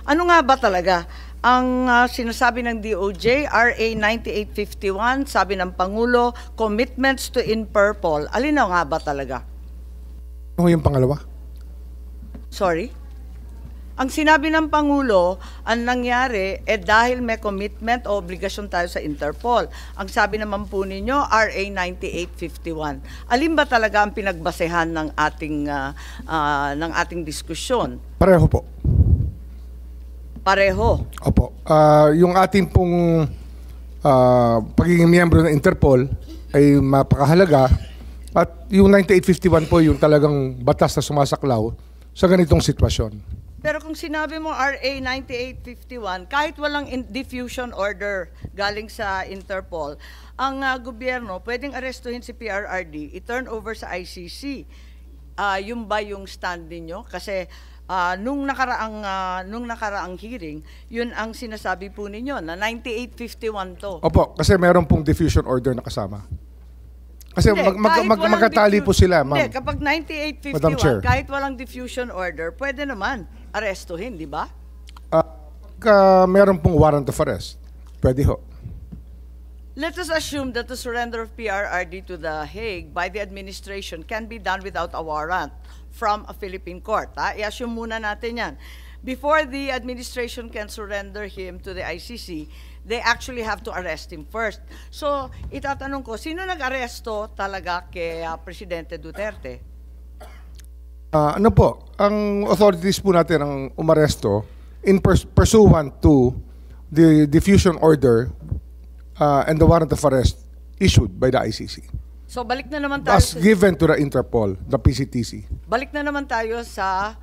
Ano nga ba talaga ang sinasabi ng DOJ, RA 9851, sabi ng Pangulo, commitments to Interpol. Alin na nga ba talaga? Ano yung pangalawa? Sorry? Ang sinabi ng Pangulo, ang nangyari, dahil may commitment o obligasyon tayo sa Interpol. Ang sabi naman po ninyo, RA 9851. Alin ba talaga ang pinagbasehan ng ating diskusyon? Pareho po. Pareho. Opo. Yung ating pong pagiging miyembro ng Interpol ay mapakahalaga at yung 9851 po yung talagang batas na sumasaklaw sa ganitong sitwasyon. Pero kung sinabi mo RA 9851, kahit walang diffusion order galing sa Interpol, ang gobyerno pwedeng arestuhin si PRRD, i-turn over sa ICC. Yung ba yung stand ninyo? Kasi nung nakaraang hearing, yun ang sinasabi po ninyo na 9851 to. Opo, kasi meron pong diffusion order na kasama. Kasi magkatali po sila, ma'am. Hindi, kapag Madam Chair. 9851, kahit walang diffusion order, pwede naman arestuhin, di ba? Meron pong warrant of arrest. Pwede ho. Let us assume that the surrender of PRRD to The Hague by the administration can be done without a warrant from a Philippine court. I-assume muna natin yan. Before the administration can surrender him to the ICC, they actually have to arrest him first. So, itatanong ko, sino nag-aresto talaga kay Presidente Duterte? Ano po, ang authorities po natin ang umaresto in pursuant to the diffusion order and the warrant of arrest issued by the ICC. So, balik na naman tayo As given to the Interpol, the PCTC. Balik na naman tayo sa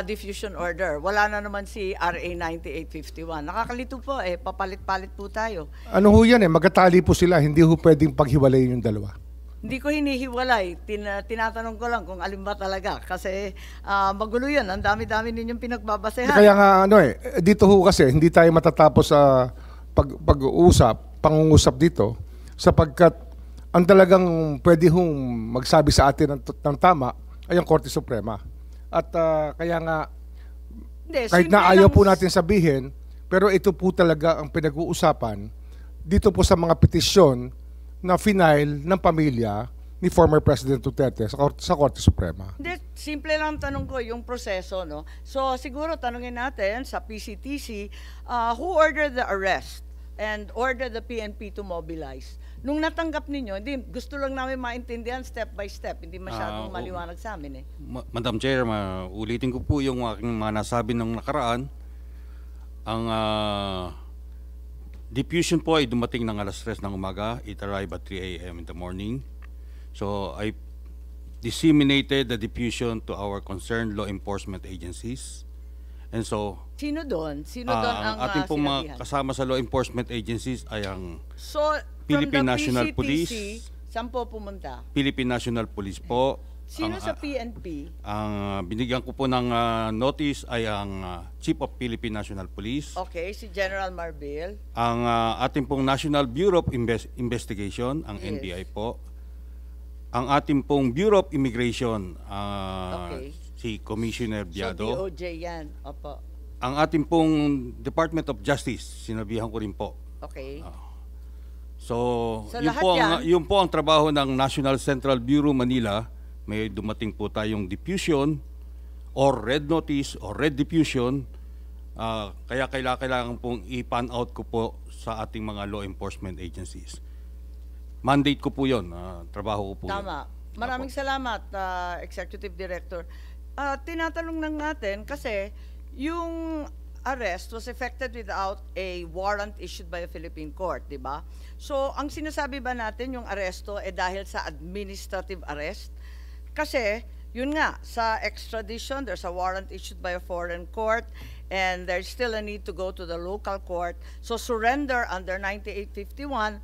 diffusion order. Wala na naman si RA 9851. Nakakalito po papalit-palit po tayo. Ano ho yan magkatali po sila, hindi ho pwedeng paghiwalayin yung dalawa. Hindi ko hinihiwalay. Tinatanong ko lang kung alin ba talaga. Kasi magulo yan. Ang dami-dami ninyong pinagbabasehan. Kaya nga dito ho kasi hindi tayo matatapos sa pangungusap dito sapagkat ang talagang pwede hong magsabi sa atin ng tama ay ang Korte Suprema. At kaya nga, kahit na ayaw po natin sabihin, pero ito po talaga ang pinag-uusapan dito po sa mga petisyon na final ng pamilya ni former President Duterte sa Korte Suprema. Hindi, simple lang tanong ko yung proseso, no? So siguro tanungin natin sa PCTC, who ordered the arrest and ordered the PNP to mobilize? Nung natanggap ninyo, hindi, gusto lang namin maintindihan step by step, hindi masyadong maliwanag sa amin Madam Chair, ulitin ko po yung aking mga nasabi ng nakaraan. Ang diffusion po ay dumating ng alas 3 ng umaga. It arrived at 3 a.m. in the morning. So I disseminated the diffusion to our concerned law enforcement agencies. And so, Sino doon? Sino doon ang ating pong sinabihan? mga kasama sa law enforcement agencies ay ang So, Philippine from the National PCTC, Police. saan po pumunta? Philippine National Police po. Sino sa PNP? Ang binigyan ko po ng notice ay ang Chief of Philippine National Police. Okay, si General Marbil. Ang ating pong National Bureau of Investigation, ang Yes. NBI po. Ang ating pong Bureau of Immigration, Okay. si Commissioner Biado. So, DOJ yan. Opo. Ang ating pong Department of Justice, sinabihan ko rin po. Okay. So, So, yun lahat yun po ang trabaho ng National Central Bureau Manila. May dumating po tayong diffusion or red notice or red diffusion. Kaya kailangan pong i-pan out ko po sa ating mga law enforcement agencies. Mandate ko po yun. Trabaho ko po Tama. yun. Maraming salamat, Executive Director. Tinatanong lang natin kasi yung arrest was effected without a warrant issued by a Philippine court, di ba? So, ang sinasabi ba natin yung aresto dahil sa administrative arrest? Kasi, yun nga, sa extradition, there's a warrant issued by a foreign court and there's still a need to go to the local court. So, surrender under 9851,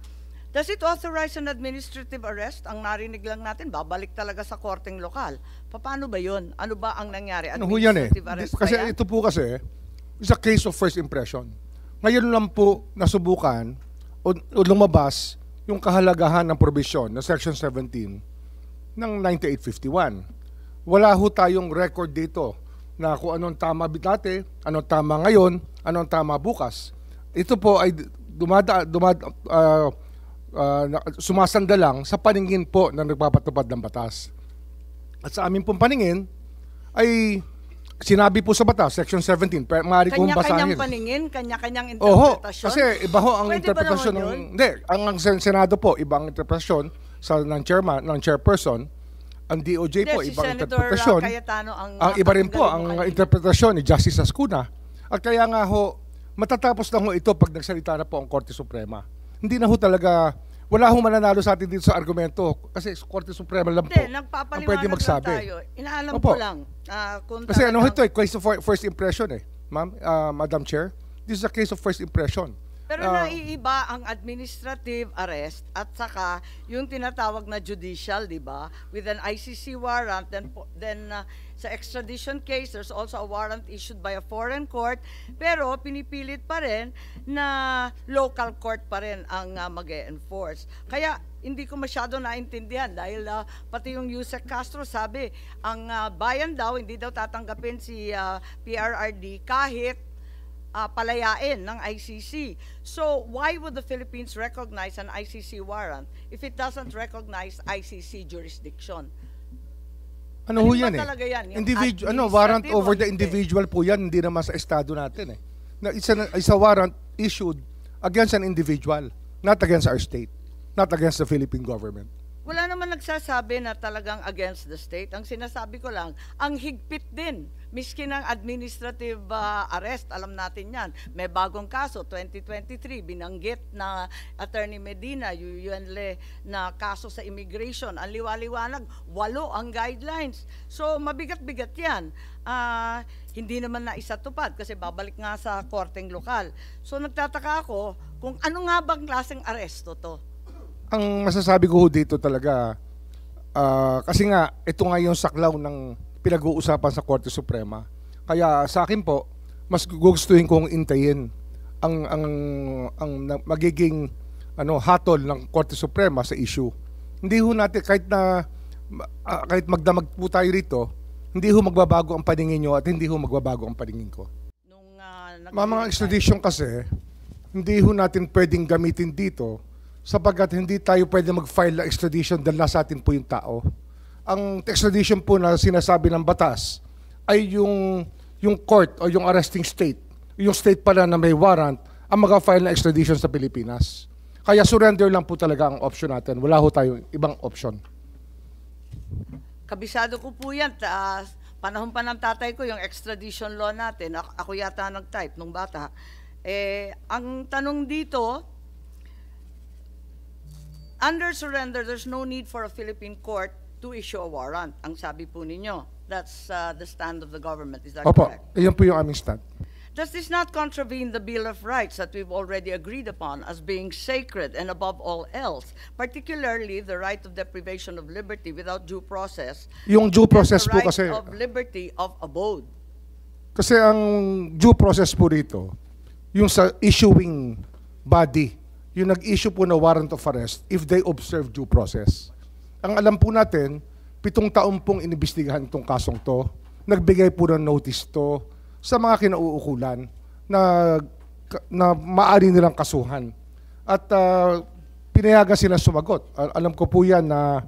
does it authorize an administrative arrest? Ang narinig lang natin, babalik talaga sa korteng lokal. Paano ba yun? Ano ba ang nangyari? Ano ho yan Administrative arrest Kasi ba yan? ito po kasi, it's a case of first impression. Ngayon lang po nasubukan o lumabas yung kahalagahan ng probisyon na Section 17 ng 9851. Wala ho tayong record dito na kung anong tama dati, anong tama ngayon, anong tama bukas. Ito po ay sumasanda lang sa paningin po ng nagpapatupad ng batas. At sa aming pong paningin ay sinabi po sa batas, Section 17, maaari kong basahin. Kanya-kanyang paningin, kanya-kanyang Oho, interpretasyon. kasi iba ho ang Pwede interpretasyon ba naman ng... yun? Hindi, ang Senado po, ibang interpretasyon ng chairman, ng chairperson. Ang DOJ po, Hindi, si ibang Senator interpretasyon. Cayetano ang Iba rin po ang tatanggalin mo kanina. interpretasyon ni Justice Ascuna. At kaya nga ho, matatapos na ho ito pag nagsalita na po ang Korte Suprema. Hindi na ho talaga, wala ho mananalo sa atin dito sa argumento kasi Korte Suprema lang po Hindi, ang nagpapaliwanag pwede magsabi. lang tayo. Inaalam Opo. ko lang. Kung Kasi ano talagang- ito case of first impression ma'am, Madam Chair. This is a case of first impression. Pero naiiba ang administrative arrest at saka yung tinatawag na judicial, di ba? With an ICC warrant, then sa extradition case, there's also a warrant issued by a foreign court, pero pinipilit pa rin na local court pa rin ang mag-e-enforce. Kaya hindi ko masyado naintindihan dahil pati yung Yusek Castro sabi, ang bayan daw, hindi daw tatanggapin si PRRD kahit palayain ng ICC. So, why would the Philippines recognize an ICC warrant if it doesn't recognize ICC jurisdiction? Ano ho yan talaga yan? Yung warrant administrative over o the hindi? individual po yan, hindi naman sa estado natin Na it's a warrant issued against an individual, not against our state, not against the Philippine government. Wala naman nagsasabi na talagang against the state. Ang sinasabi ko lang, ang higpit din. Miski ng administrative arrest, alam natin yan. May bagong kaso, 2023, binanggit na Attorney Medina, Yunle, na kaso sa immigration. Ang liwaliwanag, 8 ang guidelines. So, mabigat-bigat yan. Hindi naman na isatupad kasi babalik nga sa korteng lokal. So, nagtataka ako kung ano nga bang klaseng aresto to? Ang masasabi ko dito talaga, kasi nga, ito nga yung saklaw ng pinag-uusapan sa Korte Suprema. Kaya sa akin po, mas gugustuhin kong intayin ang magiging hatol ng Korte Suprema sa issue. Hindi ho natin, kahit magdamag po tayo rito, hindi ho magbabago ang paningin nyo at hindi ho magbabago ang paningin ko. Mga extradition kasi, hindi ho natin pwedeng gamitin dito sapagkat hindi tayo pwede mag-file ng extradition dahil nasa atin po yung tao. Ang extradition po na sinasabi ng batas ay yung court o yung arresting state, yung state pala na may warrant, ang mag-file ng extradition sa Pilipinas. Kaya surrender lang po talaga ang option natin. Wala ho tayong ibang option. Kabisado ko po yan. Panahon pa ng tatay ko yung extradition law natin. Ako yata nag-type nung bata. Ang tanong dito, under surrender, there's no need for a Philippine court to issue a warrant. Ang sabi po ninyo. That's the stand of the government. Is that Opo, correct? iyan po yung aming stand. Does this not contravene the Bill of Rights that we've already agreed upon as being sacred and above all else, particularly the right of deprivation of liberty without due process, Yung due process and po the right kasi, of liberty of abode? kasi ang due process po dito, yung sa issuing body, yung nag-issue po na warrant of arrest if they observe due process. Ang alam po natin, 7 taon pong inimbestigahan itong kasong to. Nagbigay po ng notice to sa mga kinauukulan na maaari nilang kasuhan. At pinayagan sila sumagot. Alam ko po yan na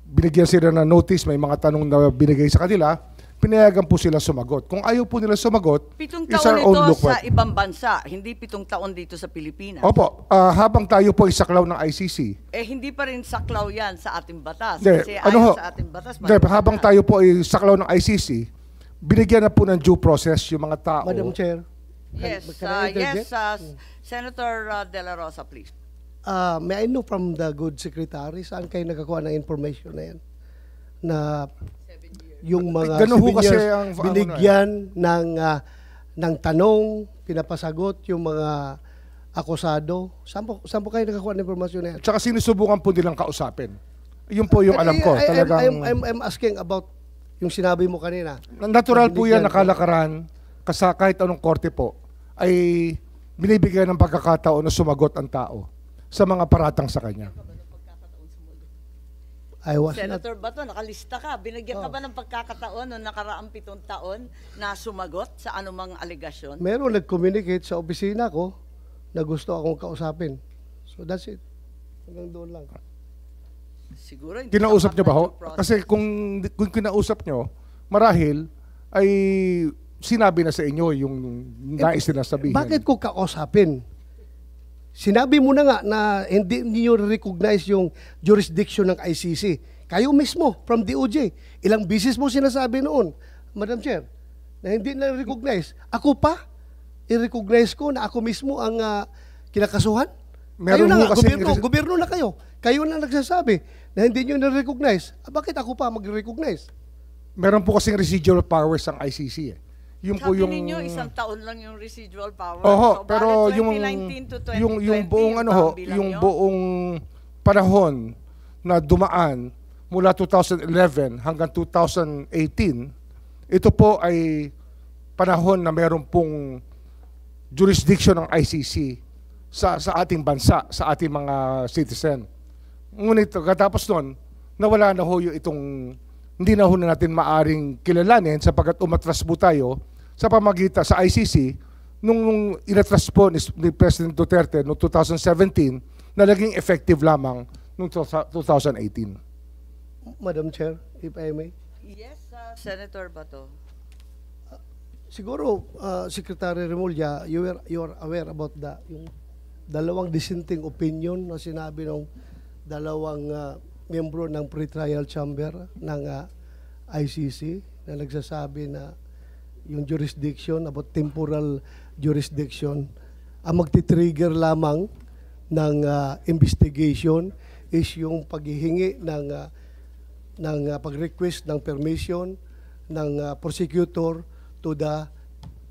binigyan sila ng notice, may mga tanong na binigay sa kanila, pinayagan po sila sumagot. Kung ayaw po nila sumagot, 7 it's our taon own ito look sa what. ibang bansa, hindi 7 taon dito sa Pilipinas. Opo, habang tayo po isaklaw ng ICC, Hindi pa rin saklaw yan sa ating batas. Hindi, Kasi ano ho? ayon sa ating batas, Hindi, habang na. tayo po ay saklaw ng ICC, binigyan na po ng due process yung mga tao. Madam Chair. Yes, can I interject? Senator De La Rosa, please. May I know from the good secretary, saan kayo nakakuha ng information na yan? Na yung mga Ganun ho kasi souvenirs ang- binigyan ng tanong, pinapasagot yung mga akusado. Saan po kayo nakakuha ng informasyon na yan? Tsaka sinusubukan po nilang kausapin. Yun po yung alam ko. Talagang I'm asking about yung sinabi mo kanina. natural po yan, binigyan ko. nakalakaran, kahit anong korte po, ay binibigyan ng pagkakataon na sumagot ang tao sa mga paratang sa kanya. I was not. Senator Bato, nakalista ka. Binigyan ka ba ng pagkakataon noong nakaraang 7 taon na sumagot sa anumang alegasyon? Meron nag-communicate sa opisina ko na gusto akong kausapin. So that's it. Hanggang doon lang. Siguro hindi Kinausap niyo ba ho? due process. Kasi kung kinausap niyo, marahil ay sinabi na sa inyo yung nais na sabihin. Bakit ko kausapin? Sinabi mo na nga na hindi niyo recognize yung jurisdiction ng ICC. Kayo mismo, from DOJ. Ilang bisis mo sinasabi noon, Madam Chair, na hindi na recognize. Ako pa, i-recognize ko na ako mismo ang kinakasuhan? Meron kayo na mo nga, kasing- gobyerno na kayo. Kayo na nagsasabi na hindi nyo na-recognize. Bakit ako pa mag-recognize? Meron po kasing residual powers ang ICC eh. Yung po Sabi yung ninyo, 1 taon lang yung residual power. Oho, So, pero bakit yung 2019 to 2020, yung buong ano ho, bilang yung nyo? buong panahon na dumaan mula 2011 hanggang 2018, ito po ay panahon na meron pong jurisdiction ng ICC sa ating bansa, sa ating mga citizen. Ngunit katapos nun, nawala na ho yung itong, hindi na ho na natin maaring kilalanin sapagkat umatras po tayo sa pamagitan sa ICC nung inatras po ni President Duterte noong 2017 na naging effective lamang noong 2018. Madam Chair, if I may. Yes, Senator Bato. Siguro, Secretary Remulla, you are aware about yung dalawang dissenting opinion na sinabi ng dalawang miyembro ng pre-trial chamber ng ICC na nagsasabi na yung jurisdiction, about temporal jurisdiction, ang magti-trigger lamang ng investigation is yung paghihingi ng pag-request ng permission ng prosecutor to the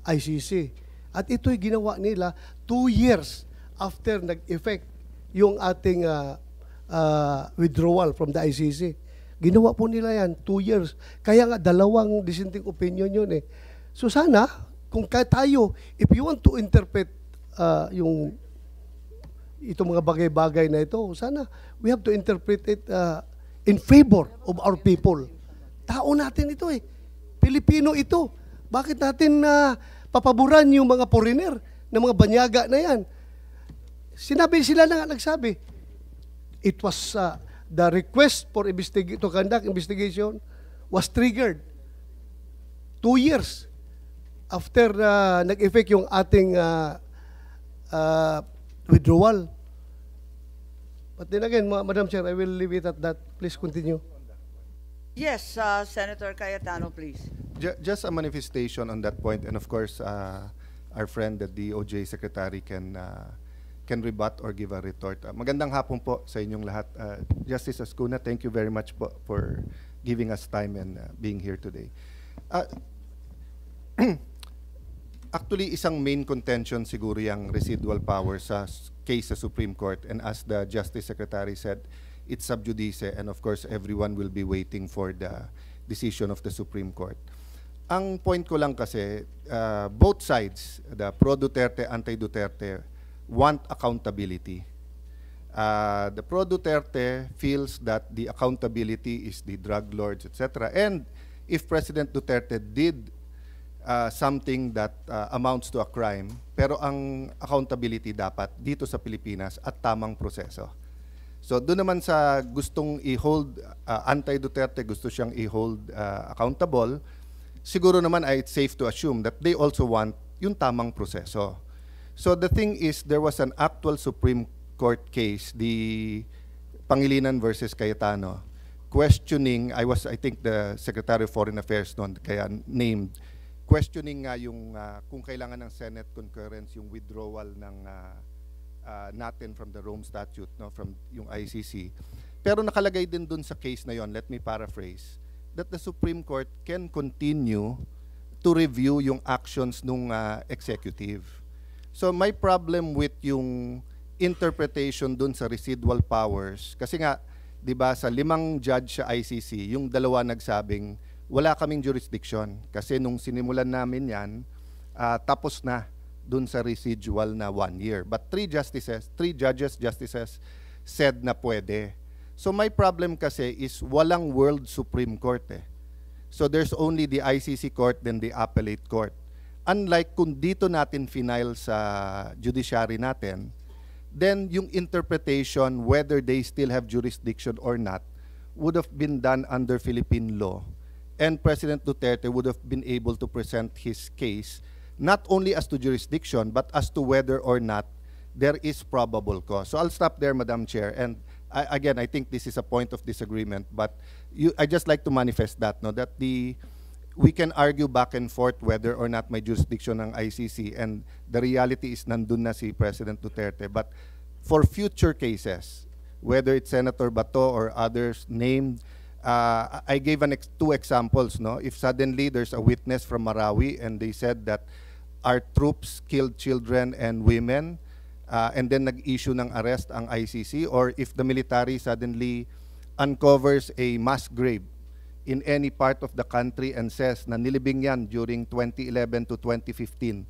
ICC. At ito'y ginawa nila 2 years after nag-effect yung ating withdrawal from the ICC. Ginawa po nila yan, 2 years. Kaya nga, dalawang dissenting opinion yun eh. So sana, kung tayo, if you want to interpret itong mga bagay-bagay na ito, sana we have to interpret it in favor of our people. Tao natin ito eh. Pilipino ito. Bakit natin papaboran yung mga foreigner na mga banyaga na yan? Sila na nga nagsabi. It was the request for to conduct investigation was triggered 2 years after nag-effect yung ating withdrawal. But then again, Madam Chair, I will leave it at that. Please continue. Yes, Senator Cayetano, please. Just a manifestation on that point, and of course, our friend, the DOJ Secretary, can rebut or give a retort. Magandang hapon po sa inyong lahat. Justice Ascuna, thank you very much po for giving us time and being here today. Actually, isang main contention siguro yung residual power sa case sa Supreme Court, and as the Justice Secretary said, it's sub judice, and of course, everyone will be waiting for the decision of the Supreme Court. Ang point ko lang kasi, both sides, the pro-Duterte, anti-Duterte, want accountability. The pro-Duterte feels that the accountability is the drug lords, etc. And if President Duterte did something that amounts to a crime, pero ang accountability dapat dito sa Pilipinas at tamang proseso. So doon naman sa gustong i-hold, anti-Duterte, gusto siyang i-hold accountable, siguro naman ay it's safe to assume that they also want yung tamang proseso. So the thing is, there was an actual Supreme Court case, the Pangilinan versus Cayetano, questioning, I think the Secretary of Foreign Affairs noon, kaya named, questioning nga yung kung kailangan ng Senate concurrence yung withdrawal ng natin from the Rome Statute, no, from yung ICC. Pero nakalagay din dun sa case na yon, let me paraphrase, that the Supreme Court can continue to review yung actions nung executive. So my problem with yung interpretation dun sa residual powers, kasi nga, di ba, sa 5 judge sa ICC, yung 2 nagsabing, wala kaming jurisdiction. Kasi nung sinimulan namin yan, tapos na dun sa residual na 1 year. But 3 justices said na pwede. So my problem kasi is walang World Supreme Court eh. So there's only the ICC court, then the appellate court. Unlike kung dito natin final sa judiciary natin, then yung interpretation whether they still have jurisdiction or not would have been done under Philippine law. And President Duterte would have been able to present his case not only as to jurisdiction but as to whether or not there is probable cause. So I'll stop there, Madam Chair. And again, I think this is a point of disagreement, but I just like to manifest that, no, that we can argue back and forth whether or not may jurisdiction ng ICC, and the reality is nandun na si President Duterte. But for future cases, whether it's Senator Bato or others named, I gave two examples. No, if suddenly there's a witness from Marawi and they said that our troops killed children and women, and then nag-issue ng arrest ang ICC, or if the military suddenly uncovers a mass grave in any part of the country and says na nilibing yan during 2011 to 2015,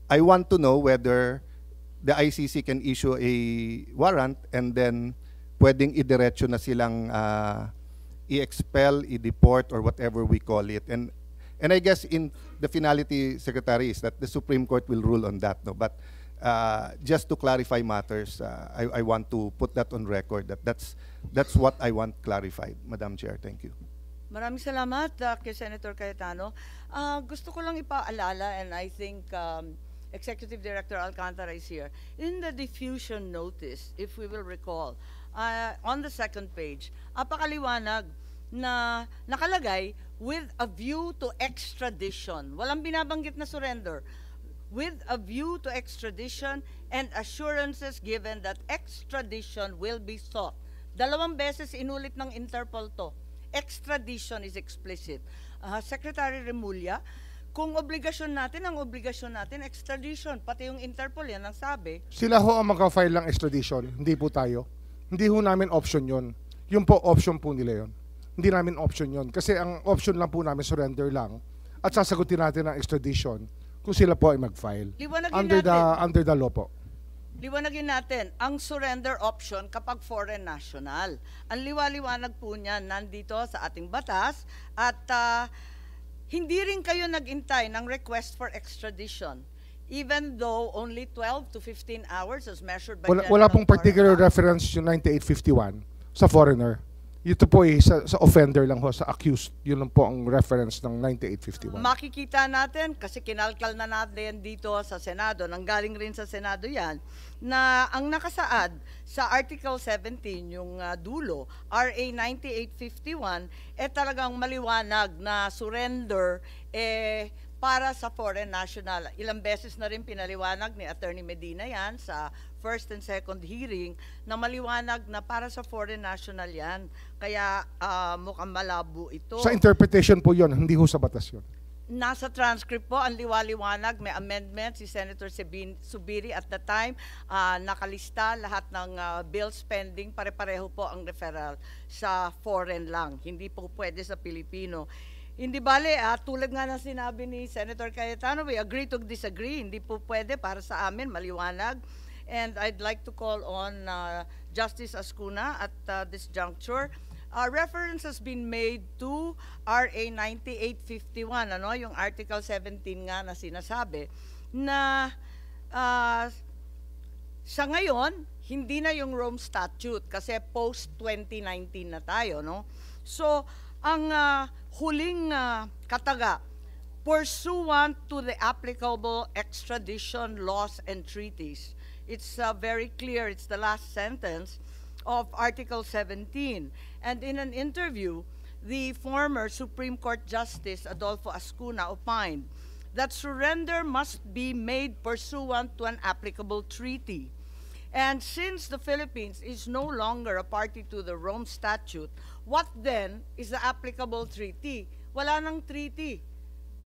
I want to know whether the ICC can issue a warrant and then pwedeng idiretso na silang i-expel, i-deport, or whatever we call it. And I guess in the finality, Secretary, is that the Supreme Court will rule on that. No? But just to clarify matters, I want to put that on record, that that's what I want clarified, Madam Chair. Thank you. Maraming salamat kay Senator Cayetano. Gusto ko lang ipaalala, and I think Executive Director Alcantara is here. In the diffusion notice, if we will recall, on the second page, apakaliwanag na nakalagay with a view to extradition. Walang binabanggit na surrender. With a view to extradition and assurances given that extradition will be sought. 2 beses inulit ng Interpol to. Extradition is explicit. Secretary Remulla, kung obligasyon natin, ang obligasyon natin, extradition. Pati yung Interpol, yan ang sabi. Sila ho ang magka-file ng extradition, hindi po tayo. Hindi ho namin option yon. Yung po option po nila yon. Hindi namin option yon. Kasi ang option lang po namin, surrender lang. At sasagutin natin ang extradition kung sila po ay mag-file. Under the law po. Liwanagin natin, ang surrender option kapag foreign national. Ang liwaliwanag po niyan nandito sa ating batas, at hindi rin kayo nag-intay ng request for extradition, even though only 12 to 15 hours as measured by Wala pong particular reference yung 9851 sa foreigner. Ito po sa offender lang ho, sa accused. Yun lang po ang reference ng 9851. Makikita natin, kasi kinalkal na natin dito sa Senado, nanggaling rin sa Senado yan, na ang nakasaad sa Article 17, yung dulo, RA 9851, talagang maliwanag na surrender para sa foreign national. Ilang beses na rin pinaliwanag ni Attorney Medina yan sa first and second hearing, na maliwanag na para sa foreign national yan. Kaya mukhang malabo ito. Sa interpretation po yon, hindi ho sa batas yon. Nasa transcript po, ang liwaliwanag, may amendment si Senator Subiri at the time, nakalista lahat ng bills pending, pare-pareho po ang referral sa foreign lang, hindi po pwede sa Pilipino. Hindi bale, tulad nga ng sinabi ni Senator Cayetano, we agree to disagree, hindi po pwede para sa amin, maliwanag. And I'd like to call on Justice Ascuna at this juncture. Reference has been made to RA 9851, yung Article 17 nga na sinasabi, na sa ngayon, hindi na yung Rome Statute kasi post-2019 na tayo, no? So, ang huling kataga, pursuant to the applicable extradition laws and treaties. It's very clear, it's the last sentence of Article 17. And in an interview, the former Supreme Court Justice Adolfo Ascuna opined that surrender must be made pursuant to an applicable treaty. And since the Philippines is no longer a party to the Rome Statute, what then is the applicable treaty? Wala nang treaty.